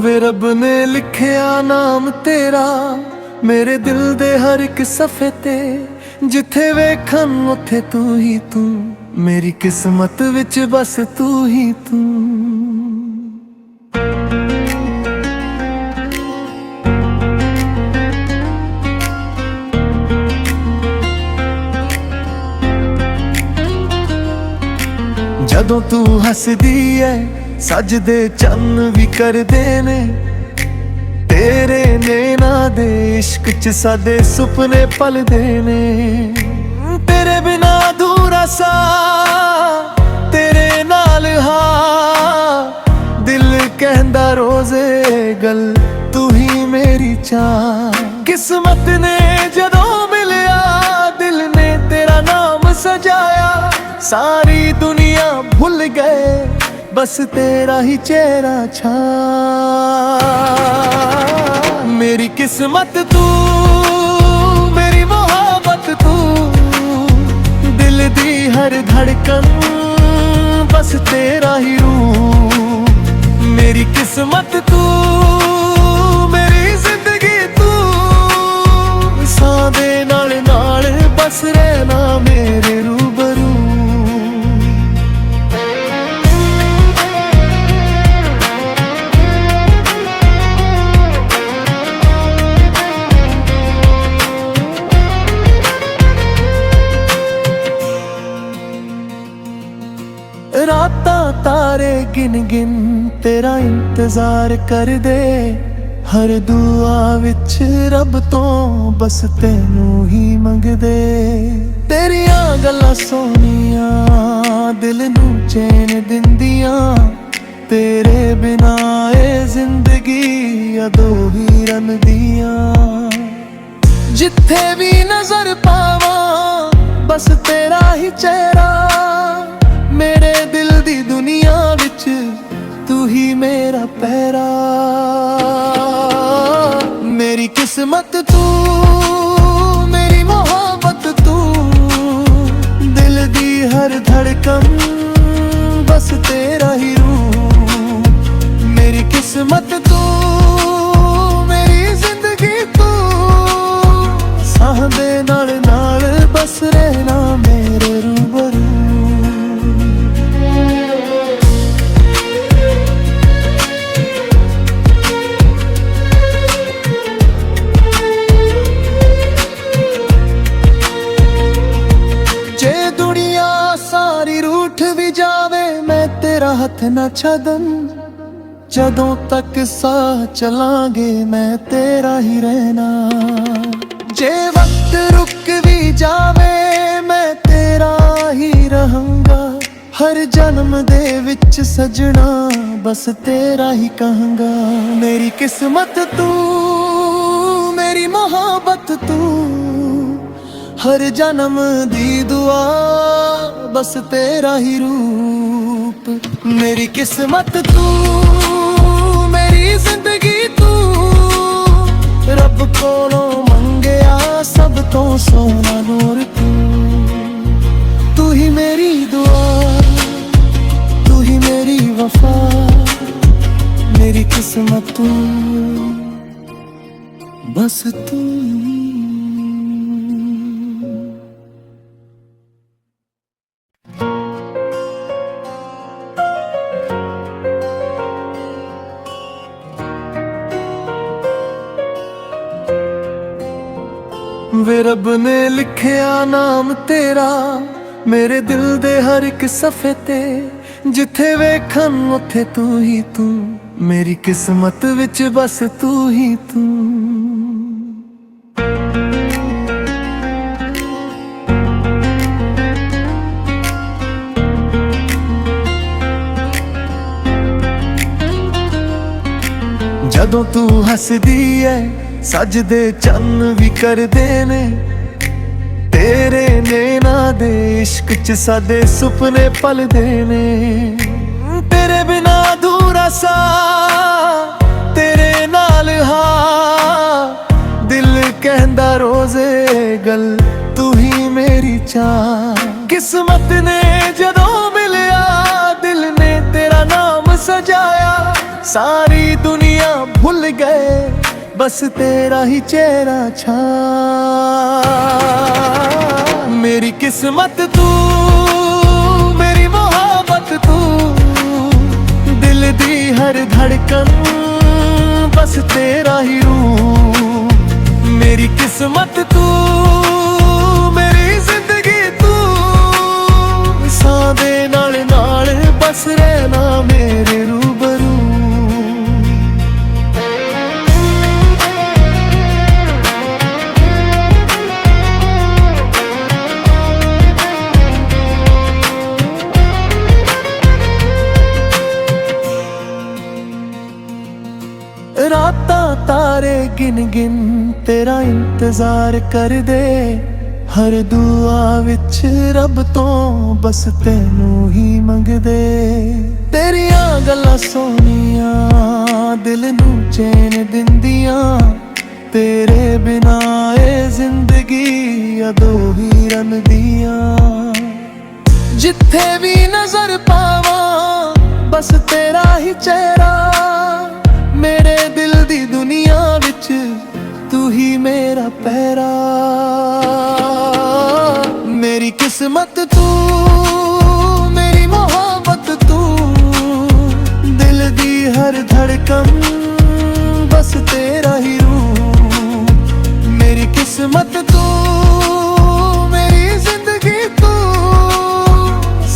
ਵੇ ਰੱਬ ਨੇ ਲਿਖਿਆ ਨਾਮ ਤੇਰਾ ਮੇਰੇ ਦਿਲ ਦੇ ਹਰ ਇੱਕ ਸਫੇ ਤੇ। ਜਿੱਥੇ ਵੇਖਣ ਉੱਥੇ ਤੂੰ ਹੀ ਤੂੰ, ਮੇਰੀ ਕਿਸਮਤ ਵਿੱਚ ਬਸ ਤੂੰ ਹੀ ਤੂੰ। ਜਦੋਂ ਤੂੰ ਹੱਸਦੀ ਐ ਸਜਦੇ ਚੰਨ ਵੀ ਕਰਦੇ ਨੇ। ਤੇਰੇ ਨੈਣਾਂ ਦੇ ਇਸ਼ਕ 'ਚ ਸਾਡੇ ਸੁਪਨੇ ਪਲਦੇ ਨੇ। ਤੇਰੇ ਬਿਨਾ ਅਧੂਰਾ ਸਾ ਤੇਰੇ ਨਾਲ ਹਾਂ, ਦਿਲ ਕਹਿੰਦਾ ਰੋਜ਼ੇ ਗੱਲ ਤੂੰ ਹੀ ਮੇਰੀ ਚਾਹ। ਕਿਸਮਤ ਨੇ ਜਦੋਂ ਮਿਲਿਆ ਦਿਲ ਨੇ ਤੇਰਾ ਨਾਮ ਸਜਾਇਆ। ਸਾਰੀ ਦੁਨੀਆ ਭੁੱਲ ਗਏ ਬਸ ਤੇਰਾ ਹੀ ਚਿਹਰਾ ਛਾ। ਮੇਰੀ ਕਿਸਮਤ ਤੂੰ, ਮੇਰੀ ਮੁਹੱਬਤ ਤੂੰ, ਦਿਲ ਦੀ ਹਰ ਧੜਕਨ ਬਸ ਤੇਰਾ ਹੀ ਰੂਪ। ਮੇਰੀ ਕਿਸਮਤ ਤੂੰ, ਮੇਰੀ ਜ਼ਿੰਦਗੀ ਤੂੰ, ਸਾਹ ਦੇ ਨਾਲ ਨਾਲ ਬਸ ਰਹਿਣਾ ਮੇਰੇ ਰੂਬਰੂ। ਰਾਤਾਂ ਤਾਰੇ ਗਿਣ ਗਿਣ ਤੇਰਾ ਇੰਤਜ਼ਾਰ ਕਰਦੇ। ਹਰ ਦੁਆ ਵਿੱਚ ਰੱਬ ਤੋਂ ਬਸ ਤੈਨੂੰ ਹੀ ਮੰਗਦੇ। ਤੇਰੀਆਂ ਗੱਲਾਂ ਸੋਹਣੀਆਂ ਦਿਲ ਨੂੰ ਚੈਨ ਦਿੰਦੀਆਂ। ਤੇਰੇ ਬਿਨਾ ਇਹ ਜ਼ਿੰਦਗੀ ਅਧੂਰੀ ਰਮਦੀਆਂ। ਜਿੱਥੇ ਵੀ ਨਜ਼ਰ ਪਾਵਾਂ ਬਸ ਤੇਰਾ ਹੀ ਚਿਹਰਾ। ਮੇਰੇ ਦਿਲ ਦੀ ਦੁਨੀਆ ਵਿੱਚ ਤੂੰ ਹੀ ਮੇਰਾ ਪਹਿਰਾ। ਮੇਰੀ ਕਿਸਮਤ ਤੂੰ, ਮੇਰੀ ਮੁਹੱਬਤ ਤੂੰ, ਦਿਲ ਦੀ ਹਰ ਧੜਕਨ ਬਸ ਤੇਰਾ ਹੀ ਰੂਪ। ਮੇਰੀ ਕਿਸਮਤ ਤੂੰ, ਮੇਰੀ ਜ਼ਿੰਦਗੀ ਤੂੰ, ਸਾਹ ਦੇ ਨਾਲ ਨਾਲ ਬਸ ਰਹਿਣਾ ਮੇਰੇ ਰੂਬਰੂ। ਹੱਥ ਨਾ ਛੱਡਣ ਜਦੋਂ ਤੱਕ ਸਾਹ ਚਲਾਂਗੇ ਮੈਂ ਤੇਰਾ ਹੀ ਰਹਿਣਾ। ਜੇ ਵਕਤ ਰੁਕ ਵੀ ਜਾਵੇ ਮੈਂ ਤੇਰਾ ਹੀ ਰਹਾਂਗਾ। ਹਰ ਜਨਮ ਦੇ ਵਿੱਚ ਸਜਣਾ ਬਸ ਤੇਰਾ ਹੀ ਕਹਾਂਗਾ। ਮੇਰੀ ਕਿਸਮਤ ਤੂੰ, ਮੇਰੀ ਮੁਹੱਬਤ ਤੂੰ, ਹਰ ਜਨਮ ਦੀ ਦੁਆ ਬਸ ਤੇਰਾ ਹੀ ਰੂਪ। ਮੇਰੀ ਕਿਸਮਤ ਤੂੰ, ਮੇਰੀ ਜ਼ਿੰਦਗੀ ਤੂੰ, ਰੱਬ ਕੋਲੋਂ ਮੰਗਿਆ ਸਭ ਤੋਂ ਸੋਹਣਾ ਨੂਰ ਤੂੰ। ਤੂੰ ਹੀ ਮੇਰੀ ਦੁਆ, ਤੂੰ ਹੀ ਮੇਰੀ ਵਫਾ। ਮੇਰੀ ਕਿਸਮਤ ਤੂੰ, ਬਸ ਤੂੰ। ਵੇ ਰੱਬ ਨੇ ਲਿਖਿਆ ਨਾਮ ਤੇਰਾ ਮੇਰੇ ਦਿਲ ਦੇ ਹਰ ਇੱਕ ਸਫੇ ਤੇ। ਜਿੱਥੇ ਵੇਖਣ ਉੱਥੇ ਤੂੰ ਹੀ ਤੂੰ, ਮੇਰੀ ਕਿਸਮਤ ਵਿੱਚ ਬਸ ਤੂੰ ਹੀ ਤੂੰ। ਜਦੋਂ ਤੂੰ ਹੱਸਦੀ ਐ ਸਜਦੇ ਚੰਨ ਵੀ ਕਰਦੇ ਨੇ। ਤੇਰੇ ਨੈਣਾਂ ਦੇ ਇਸ਼ਕ 'ਚ ਸਾਡੇ ਸੁਪਨੇ ਪਲਦੇ ਨੇ। ਤੇਰੇ ਬਿਨਾ ਅਧੂਰਾ ਸਾ ਤੇਰੇ ਨਾਲ ਹਾਂ, ਦਿਲ ਕਹਿੰਦਾ ਰੋਜ਼ੇ ਗੱਲ ਤੂੰ ਹੀ ਮੇਰੀ ਚਾਹ। ਕਿਸਮਤ ਨੇ ਜਦੋਂ ਮਿਲਿਆ ਦਿਲ ਨੇ ਤੇਰਾ ਨਾਮ ਸਜਾਇਆ। सारी दुनिया भूल गए, बस तेरा ही चेहरा छा। मेरी किस्मत तू, मेरी मोहब्बत तू, दिल दी हर धड़कन बस तेरा ही रूप। मेरी किस्मत तू, मेरी जिंदगी तू, सां दे नाल नाल बस रहना मेरे रूबरू। रातां तारे गिन गिन तेरा इंतजार कर दे, हर दुआ विच रब तो बस तेनू ही मंगदे। तेरियां गल्लां सोहणियां दिल नू चैन दिंदियां, तेरे बिना ए जिंदगी अदो ही रलदियां। जिथे भी नजर पावां बस तेरा ही चेहरा, मेरे दिल दी दुनिया विच तू ही मेरा पहरा। मेरी किस्मत तू, मेरी मोहब्बत तू, दिल दी हर धड़कन बस तेरा ही रूप। मेरी किस्मत तू, मेरी जिंदगी तू,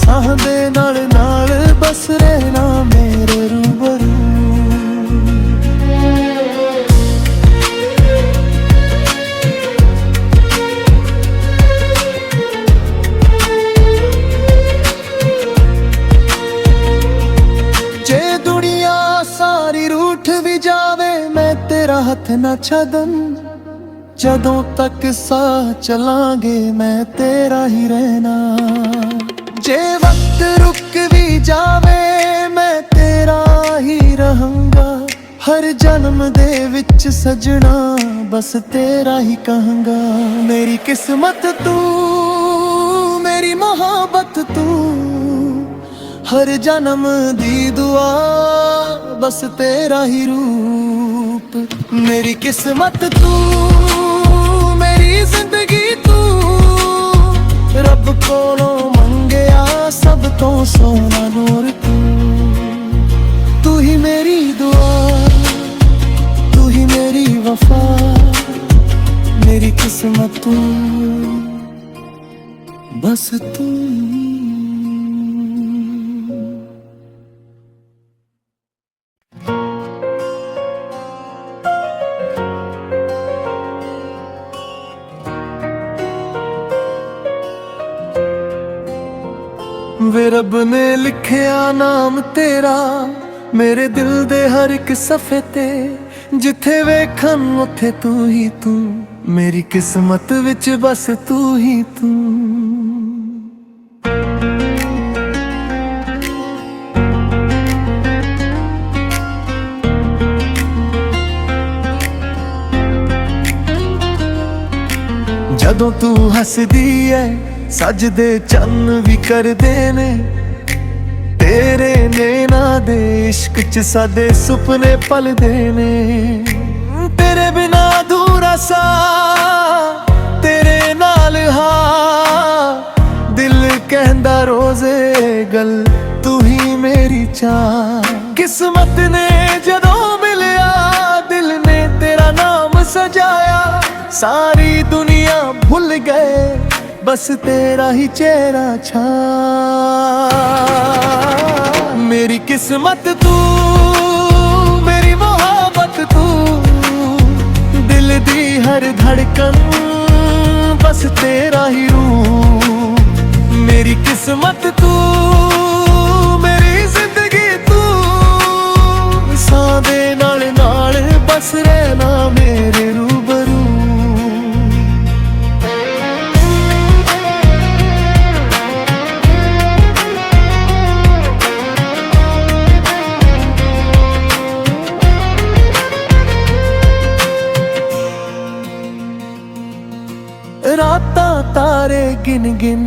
साह दे नाल नाल बस रहना मेरे रूबरू। तेरा हथ ना छदन, जदों तक साह चलांगे मैं तेरा ही रहना। जे वक्त रुक भी जावे मैं तेरा ही रहूंगा, हर जन्म दे विच सजना बस तेरा ही कहूंगा। मेरी किस्मत तू, मेरी मोहब्बत तू, हर जन्म दी दुआ बस तेरा ही रूप। मेरी किस्मत तू, मेरी जिंदगी तू, रब कोलों मंगया सब तो सोना नूर तू। तू ही मेरी दुआ, तू ही मेरी वफा, मेरी किस्मत तू, बस तू। वे रब ने लिखिया नाम तेरा मेरे दिल दे हर एक सफे ते, जिथे वेखन उथे तू ही तू, मेरी किस्मत विच बस तू ही तू। जदों तू हसदी है सजदे चन्न भी करदे ने, तेरे नैना दे इश्क च सादे सुपने पलदे ने। तेरे बिना अधूरा सा तेरे नाल हाँ, दिल कहंदा रोज़े गल तू ही मेरी चाह। किस्मत ने जदों मिलिया दिल ने तेरा नाम सजाया, सारी दुनिया भूल गए बस तेरा ही चेहरा छा। मेरी किस्मत तू, मेरी मोहब्बत तू, दिल दी हर धड़कन बस तेरा ही रूप। मेरी किस्मत तू, मेरी जिंदगी तू, सां दे नाल नाल बस रहना मेरे रूबरू। रातां तारे गिन गिन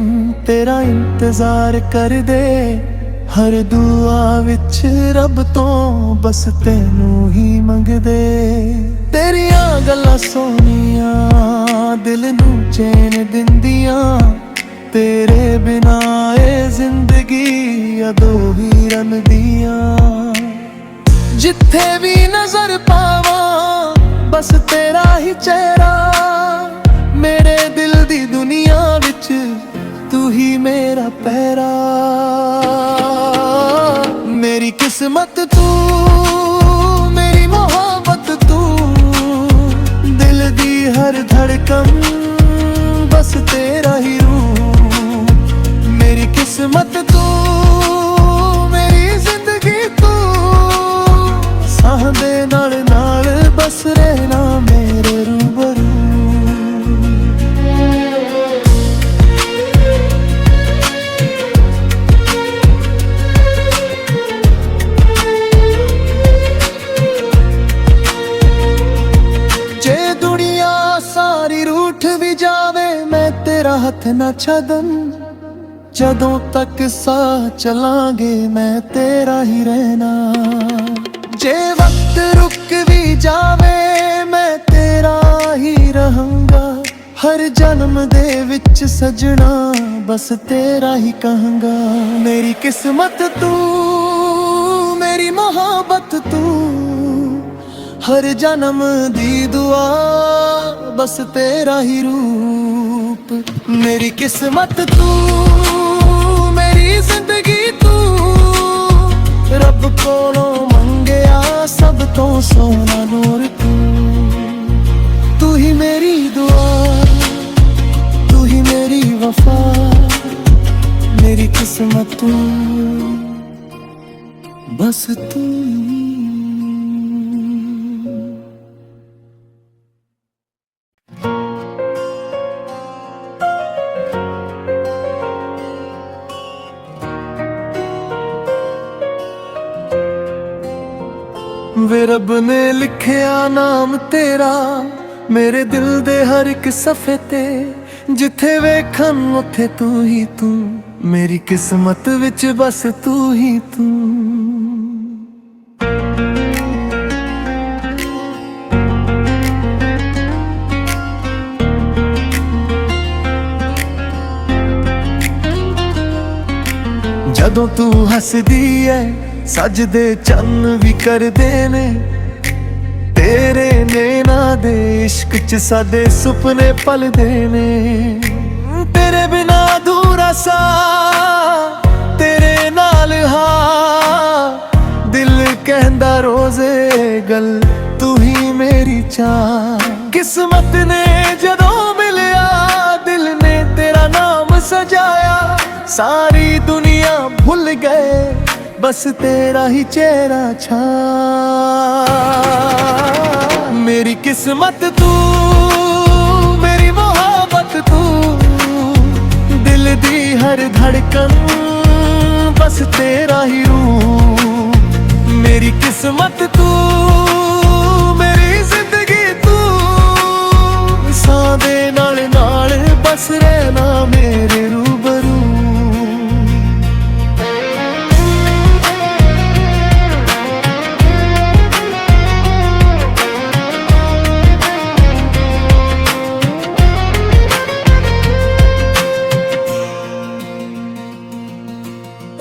तेरा इंतजार कर दे, हर दुआ विच रब तो बस तेनू ही मंगदे। तेरियां गल्लां सोहणियां दिल नू चैन दिंदियां, तेरे बिना ए जिंदगी अदो ही रनदियां। जिथे भी नजर पावां बस तेरा ही चेहरा, मेरे दिल दी दुनिया विच तू ही मेरा पहरा। मेरी किस्मत तू, मेरी मोहब्बत तू, दिल दी हर धड़कन बस तेरा ही रूप। मेरी किस्मत तू, मेरी जिंदगी तू, साह दे नाल नाल बस रहना मेरे रूबरू। हथ ना छदन जदों तक साह चलांगे, मैं तेरा ही रहना। जे वक्त रुक भी जावे मैं तेरा ही रहूंगा। हर जन्म दे विच सजना बस तेरा ही कहूंगा। मेरी किस्मत तू, मेरी मोहब्बत तू, हर जन्म दी दुआ बस तेरा ही रूप। मेरी किस्मत तू, मेरी जिंदगी तू, रब कोलों मंगया सब तो सोना नूर तू। तू ही मेरी दुआ, तू ही मेरी वफा, मेरी किस्मत तू, बस तू। वे रब ने लिखिया नाम तेरा मेरे दिल दे हर एक सफे ते। जिथे वेखन उथे तू ही तू, मेरी किस्मत विच बस तू ही तू। जदों तू हसदी है सजदे चन्न भी करदे ने, तेरे नैना दे इश्क च साडे सुपने पलदे ने। तेरे बिना अधूरा सा तेरे नाल हाँ, दिल कहंदा रोज़े गल तू ही मेरी चाह। किस्मत ने जदों मिलिया दिल ने तेरा नाम सजाया। सारी दुनिया भूल गए बस तेरा ही चेहरा छा। मेरी किस्मत तू, मेरी मोहब्बत तू, दिल दी हर धड़कन बस तेरा ही रूप। मेरी किस्मत तू, मेरी जिंदगी तू, साह दे नाल नाल बस रहना मेरे रूबरू।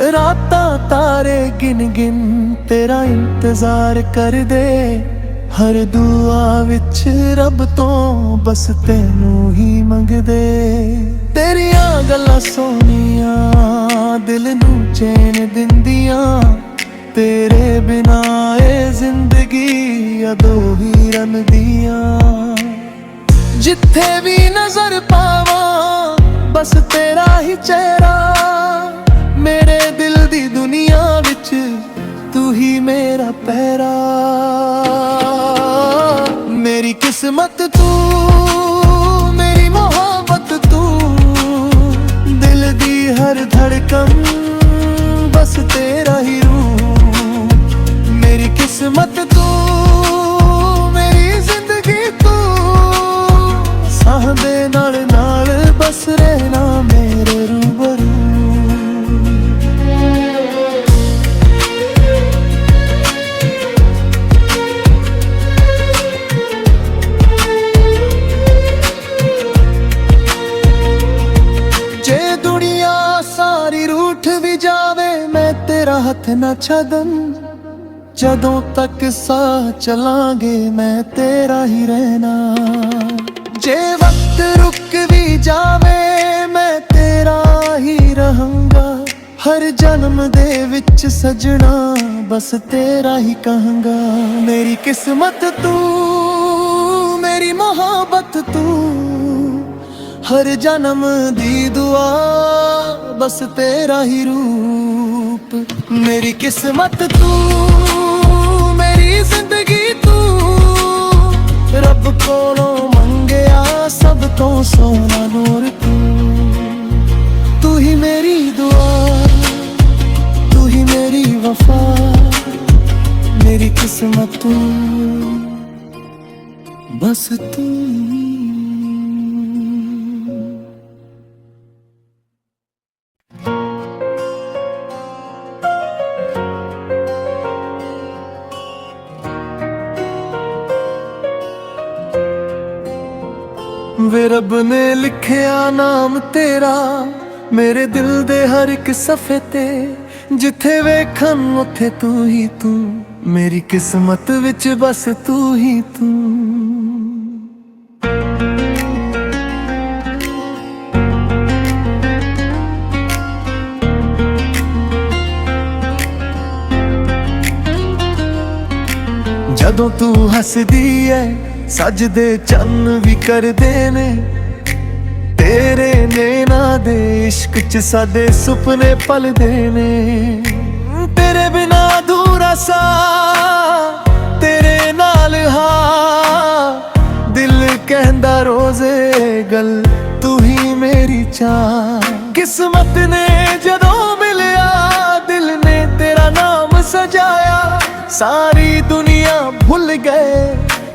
रातां तारे गिन गिन तेरा इंतजार कर दे। हर दुआ विच रब तो बस तेनू ही मंगदे। तेरियां गल्लां सोहणियां दिल नू चैन दिंदियां, तेरे बिना ए जिंदगी अदो ही रनदियां। जिथे भी नजर पावां बस तेरा ही चेहरा, मेरे दिल दी दुनिया विच तू ही मेरा पहरा। मेरी किस्मत तू, मेरी मोहब्बत तू, दिल दी हर धड़कन बस तेरा ही रूप। मेरी किस्मत तू, मेरी जिंदगी तू, साह दे नाल नाल बस रहना मेरे रूबरू। तेरा हथ ना छदन, जदों तक साह चलांगे मैं तेरा ही रहना। जे वक्त रुक भी जावे मैं तेरा ही रहूंगा, हर जन्म दे विच सजना बस तेरा ही कहूंगा। मेरी किस्मत तू, मेरी मोहब्बत तू, हर जन्म दी दुआ बस तेरा ही रूप। मेरी किस्मत तू, मेरी जिंदगी तू, रब कोलों मंगया सब तो सोना नूर तू। तू ही मेरी दुआ, तू ही मेरी वफा, मेरी किस्मत तू, बस तू। वे रब ने लिखिया नाम तेरा मेरे दिल दे हर एक सफे ते, जिथे वेखन उथे तू ही तू, मेरी किस्मत विच बस तू ही तू। जदों तू हसदी है सजदे चन्न भी करदे ने, तेरे नैना दे इश्क च सादे सुपने पलदे ने। तेरे बिना अधूरा सा तेरे नाल हा, दिल कहंदा रोज़े गल तू ही मेरी चाह। किस्मत ने जदों मिलिया दिल ने तेरा नाम सजाया, सारी दुनिया भूल गए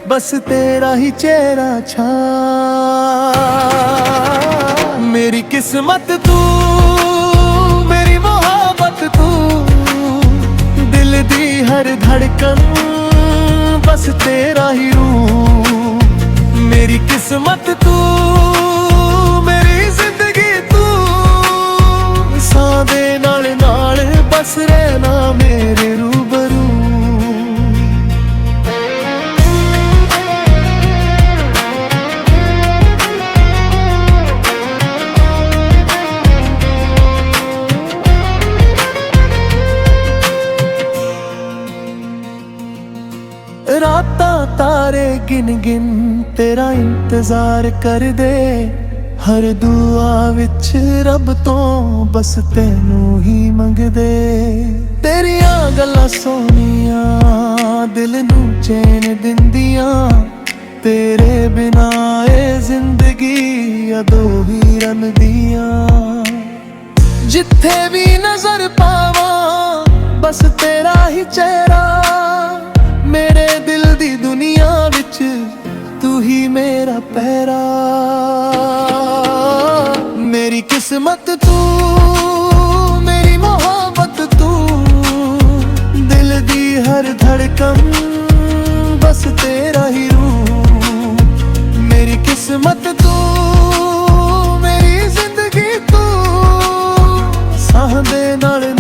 बस तेरा ही चेहरा छा। मेरी किस्मत तू, मेरी मोहब्बत तू, दिल दी हर धड़कन बस तेरा ही रूप। मेरी किस्मत तू, मेरी जिंदगी तू, सां दे नाल नाल बस रहना मेरे रूबरू। रातां तारे गिन गिन तेरा इंतजार कर दे, हर दुआ विच रब तो बस तेनू ही मंगदे। तेरियां गल्लां सोहणियां दिल नू चैन दिंदियां, तेरे बिना ए जिंदगी अधूरी रलदियां। जिथे भी नजर पावां बस तेरा ही चेहरा, मेरे दिल दी दुनिया विच तू ही मेरा पहरा। मेरी किस्मत तू, मेरी मोहब्बत तू, दिल दी हर धड़कन बस तेरा ही रूप। मेरी किस्मत तू, मेरी जिंदगी तू, साह दे नाल